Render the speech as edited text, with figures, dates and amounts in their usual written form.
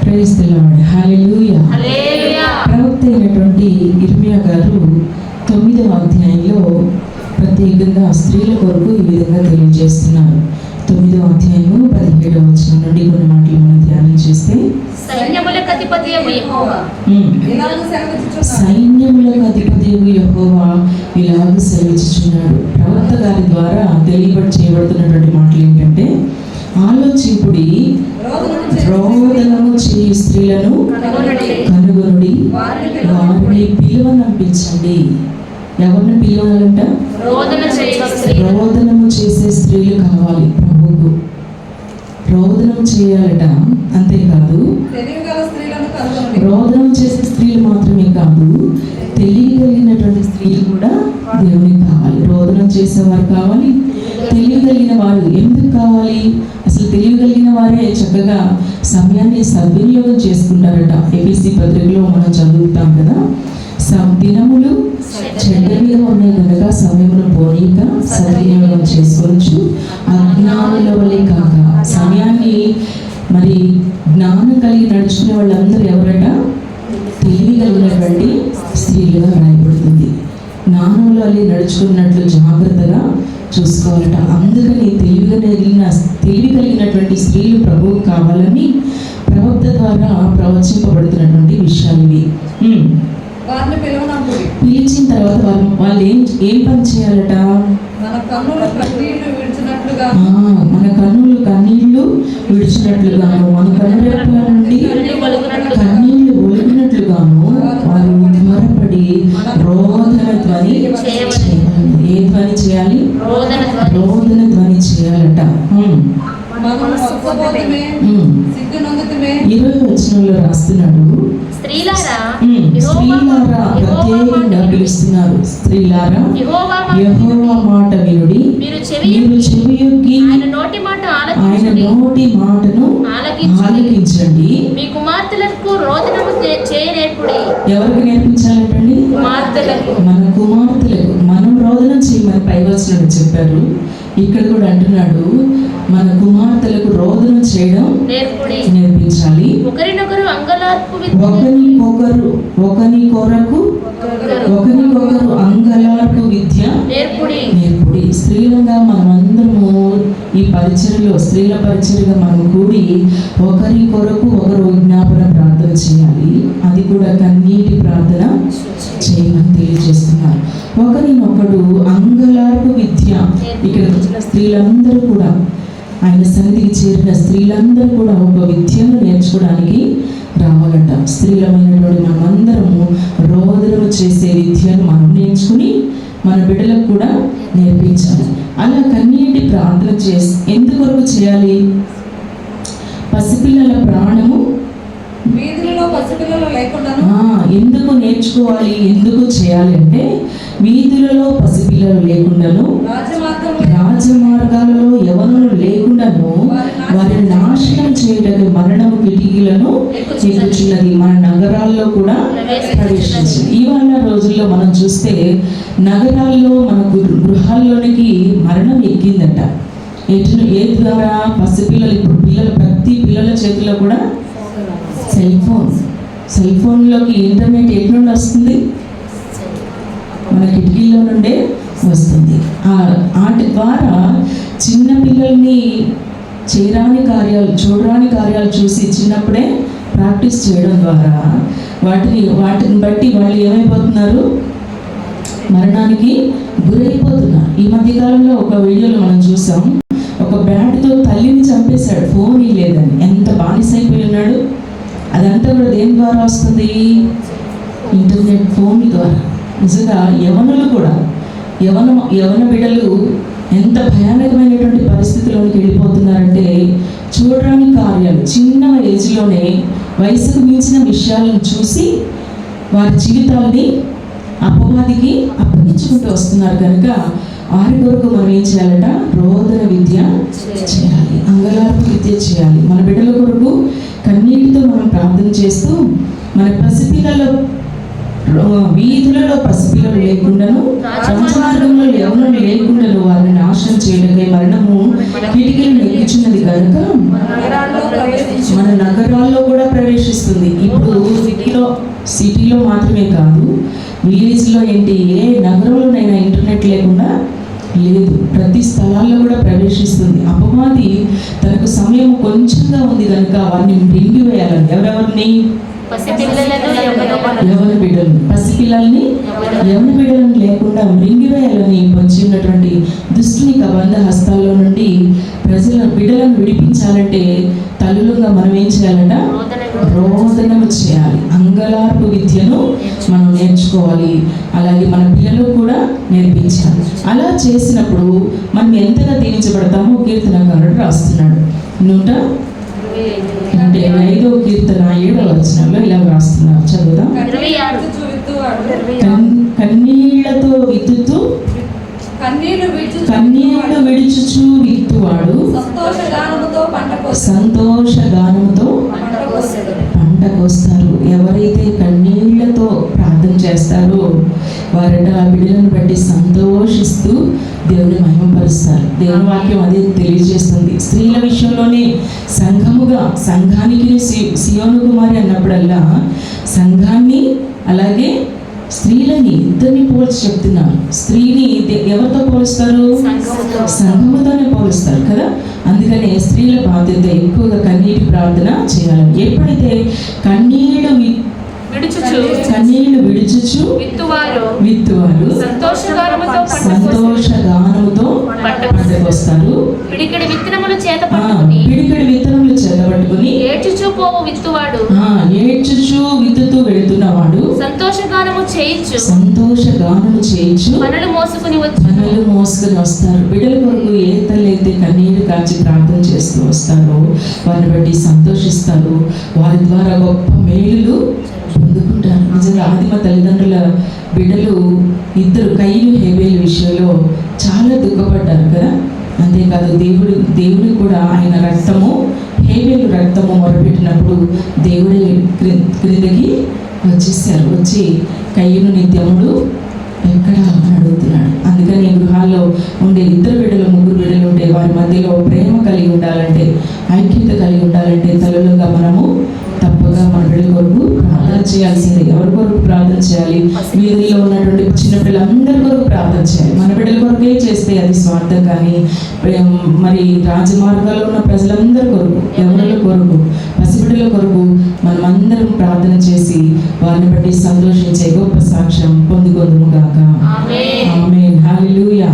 Praise the lord. హల్లెలూయా. ప్రవక్త అయినటువంటి ఇర్మియా గారు 9వ అధ్యాయంలో ప్రత్యేకంగా స్త్రీల కొరకు ఈ విధంగా తెలియజేస్తున్నారు. 9వ అధ్యాయము 17వ వచనం నుండి కొన్ని మాటలు మనం ధ్యానం చేస్తే, సైన్యములకు అధిపతియగు యెహోవా ఇలాగ సెలవిచ్చుచున్నాడు. ప్రవక్త గారి ద్వారా తెలియచేయబడుతున్నటువంటి మాటలు ఏంటంటే, ఆలోచింపుడి, రోదనము చేయి స్త్రీలను కనుగొనుడి, వారిని పిలువనంపించండి. ఎవరిని పిలవాలంట? రోదనము చేసే స్త్రీలు కావాలి ప్రభువుకు. రోదనం చేయాలట. అంతేకాదు, రోదనం చేసే స్త్రీలు మాత్రమే కాదు, తెలియగలిగినటువంటి స్త్రీలు కూడా దేవునికి కావాలి. రోదనం చేసేవారు కావాలి, తెలియగలిగిన వారు. ఎందుకు కావాలి? అసలు తెలియగలిగిన వారే చక్కగా సమయాన్ని సద్వినియోగం చేసుకుంటారట. ఎఫెసీ పత్రికలో మనం చదువుతాం కదా, దినములు చెడ్డగా ఉన్నాయి కనుక సమయమును పోనీక సద్వినియోగం చేసుకోవచ్చు. అజ్ఞానుల వల్లే కాక సమయాన్ని మరి జ్ఞానం కలిగి నడుచుకునే వాళ్ళందరూ ఎవరట? తెలియగలిగినటువంటి స్త్రీలుగా రాయబడుతుంది. జ్ఞానంలో వల్లే నడుచుకున్నట్లు జాగ్రత్తగా చూసుకోవాలట. అందుకని తెలివి కలిగినటువంటి స్త్రీలు ప్రభువు కావాలని ప్రవక్త ద్వారా ప్రవచింపబడుతున్నటువంటి విషయాలు ఇవి. పిలిచిన తర్వాత వాళ్ళు ఏం పని చేయాలట? మన కన్నులు కన్నీళ్లు విడిచినట్లుగాను, మన కన్నుల నుండి కన్నీళ్లు ఒలిగినట్లుగాను వారు త్వరపడి రోదన ధ్వని చేయాలి. ఏ ధ్వని చేయాలి? రోదన ధ్వని చేయాలట. 20వ వచనంలో రాస్తున్నాడు, స్త్రీలారా ప్రత్యేకంగా పిలుస్తున్నారు. స్త్రీలారా యెహోవా మాట వినుడి, మీరు చెవియొగ్గి ఆయన నోటి మాటను ఆలకించండి. మీ కుమార్తెలకు రోదనము చేయనేర్పుడి. ఎవరికి నేర్పించాలంటండి? మన కుమార్తెలకు. మనం రోదనం చేయమని పైవచనంలో చెప్పారు. ఇక్కడ కూడా అంటున్నాడు, మన కుమార్తెలకు రోదన చేయడం నేర్పించాలి. ఒకరికొకరు అంగలార్పు విద్య నేర్పుడి. స్త్రీలుగా మనమందరము ఈ పరిచర్యలో, స్త్రీల పరిచర్యగా మనం కూడి ఒకరి కొరకు ఒకరు విజ్ఞాపన ప్రార్థన చేయాలి. అది కూడా కన్నీటి ప్రార్థన చేయమని తెలియజేస్తున్నారు. ఒకరినొకడు అంగలార్పు విద్య. ఇక్కడ వచ్చిన స్త్రీలందరూ కూడా, ఆయన సన్నిధికి చేరిన స్త్రీలందరూ కూడా ఒక విద్యను నేర్చుకోవడానికి రావాలట. స్త్రీలమైనటువంటి మనమందరము రోదనము చేసే విద్యను మనం నేర్చుకుని మన బిడ్డలకు కూడా నేర్పించాలి. అలా కన్నీటి ప్రార్థన చేసి ఎందుకొరకు చేయాలి? పసిపిల్లల ప్రాణము వీధులలో పసిపిల్లలు లేకుండా ఎందుకు నేర్చుకోవాలి, ఎందుకు చేయాలి అంటే, వీధులలో పసిపిల్లలు లేకుండాను, రాజమార్గాలలో యవనులు లేకుండాను వారిని నాశనం చేయడానికి మరణము కిటికీలను ఎక్కుచున్నది. మన నగరాల్లో కూడా ప్రవేశించింది. ఇవాళ రోజుల్లో మనం చూస్తే నగరాల్లో మనకు గృహాల్లోనికి మరణం ఎక్కిందట. ఏ ద్వారా? పసిపిల్లలు. ఇప్పుడు ప్రతి పిల్లల చేతిలో కూడా సెల్ ఫోన్లోకి ఇంటర్నెట్ ఎటు నుండి వస్తుంది? మన కిటికీలో నుండే వస్తుంది. వాటి ద్వారా చిన్న పిల్లల్ని చూడరాని కార్యాలు చూసి చిన్నప్పుడే ప్రాక్టీస్ చేయడం ద్వారా వాటిని బట్టి వాళ్ళు ఏమైపోతున్నారు? మరణానికి గురైపోతున్నారు. ఈ మధ్యకాలంలో ఒక వీడియోలో మనం చూసాం, ఒక బ్యాట్తో తల్లిని చంపేశాడు, ఫోన్ లేదని. ఎంత బానిసైపోయి ఉన్నాడు. అదంతా కూడా దేని ద్వారా వస్తుంది? ఇంటర్నెట్, ఫోన్ ద్వారా. నిజంగా యవనులు కూడా, యవన బిడ్డలు ఎంత భయానకమైనటువంటి పరిస్థితిలోకి వెళ్ళిపోతున్నారంటే, చూడరాని కార్యాలు చిన్న ఏజ్లోనే వయసుకు మించిన విషయాలను చూసి వారి జీవితాలని అపవాదికి అప్పగించుకుంటూ వస్తున్నారు. కనుక వారి కొరకు మనం ఏం చేయాలట? రోదన విద్య చేయాలి, అంగలార్పు విద్య చేయాలి. మన బిడ్డల కొరకు కన్నీటితో మనం ప్రార్థన చేస్తూ, మన పసిపిల్లల వీధులలో పసిపిల్లలు లేకుండాను, రాజమార్గంలో ఎవరు లేకుండాను వారిని నాశనం చేయడమే మరణము కిటికీలను ఎక్కుచున్నది కనుక నగరాల్లో ప్రవేశించు. మన నగరాల్లో కూడా ప్రవేశిస్తుంది. ఇప్పుడు సిటీలో మాత్రమే కాదు, విలేజ్లో ఏంటి, ఏ నగరంలోనైనా ఇంటర్నెట్ లేకుండా లేదు. ప్రతి స్థలాల్లో కూడా ప్రవేశిస్తుంది. అపవాది తనకు సమయం కొంచెంగా ఉంది కనుక వారిని మింగివేయాలని, ఎవరెవరిని, పసిపిల్లలను యవ్వనులను యవన బిడ్డలు, పసిపిల్లల్ని యవన బిడ్డలను లేకుండా మృంగివేయాలని వచ్చి ఉన్నటువంటి దుష్టుని కబంధ హస్తాల్లో నుండి బిడ్డలను విడిపించాలంటే తల్లులుగా మనం ఏం చేయాలంట, రోదనము చేయాలి. అంగలార్పు విద్యను మనం నేర్చుకోవాలి. అలాగే మన పిల్లలకు కూడా నేర్పించాలి. అలా చేసినప్పుడు మనం ఎంతగా దీవించబడతామో కీర్తనకారుడు రాస్తున్నాడు. 125వ కీర్తన 7వ వచనంలో ఇలా రాస్తున్నారు, చదువుదాం. కన్నీళ్లతో విత్తువాడు. కన్నీళ్లతో విత్తుతూ కన్నీళ్లు విడుచుచు విత్తువాడు సంతోషగానముతో సంతోషగానముతో పంట కోస్తారు. ఎవరైతే కన్నీళ్లతో ప్రార్థన చేస్తారో వారట ఆ బిడ్డలను బట్టి సంతోషిస్తూ దేవుని మహిమపరుస్తారు. దేవుని వాక్యం అదే తెలియజేస్తుంది. స్త్రీల విషయంలోనే సంఘానికి సియోను కుమారి అన్నప్పుడల్లా సంఘాన్ని అలాగే స్త్రీలని ఇద్దరిని పోల్చి చెప్తున్నారు. స్త్రీని ఎవరితో పోలుస్తారు, సంఘముతోనే పోలుస్తారు కదా. అందుకనే స్త్రీల బాధ్యత ఎక్కువగా కన్నీటి ప్రార్థన చేయాలి. ఎప్పుడైతే కన్నీళ్లు విడుచుచు విత్తువారు సంతోషగానముతో పంటకొస్తారు. పిడికెడు విత్తనములు చేత పట్టుకుని ఏడ్చుచూ పోవు విత్తువాడు విత్తుతూ వెళుతున్నవాడు సంతోషగానము చేయించు పనులు మోసుకుని వస్తారు. బిడ్డల కొరకు ఏ తల్లి అయితే కన్నీరు కాచి ప్రార్థన చేస్తూ వస్తారో వారిని బట్టి సంతోషిస్తారు. వారి ద్వారా గొప్ప మేలులు పొందుకుంటారు. నిజంగా ఆదిమ తల్లిదండ్రుల బిడ్డలు ఇద్దరు కయీను హేబేలు విషయంలో చాలా దుఃఖపడ్డారు కదా. అంతేకాదు దేవుడు కూడా ఆయన రక్తము, హేబేలు రక్తము మొరపెట్టినప్పుడు దేవుడే క్రిందకి వచ్చేసారు. వచ్చి కయ్యను నిత్యముడు ఎక్కడ అని అడుగుతున్నాడు. అందుకని గృహాల్లో ఉండే ఇద్దరు బిడ్డలు, ముగ్గురు బిడ్డలు ఉంటే వారి మధ్యలో ప్రేమ కలిగి ఉండాలంటే, ఐక్యత కలిగి ఉండాలంటే తల్లులుగా మనము తప్పగా మన బిడ్డల కొరకు ప్రార్థన చేయాల్సిందే. ఎవరి కొరకు ప్రార్థన చేయాలి? వీధిలో ఉన్నటువంటి చిన్నపిల్లలందరి కొరకు ప్రార్థన చేయాలి. మన బిడ్డల కొరకే చేస్తే అది స్వార్థం. కానీ మరి రాజమార్గాల్లో ఉన్న ప్రజలందరి కొరకు, ఎవరి కొరకు, పసిబిడ్డల కొరకు మనమందరం ప్రార్థన చేసి వారిని బట్టి సంతోషించే గొప్ప సాక్ష్యం పొందుకొందుము గాక. ఆమేన్. హల్లెలూయా.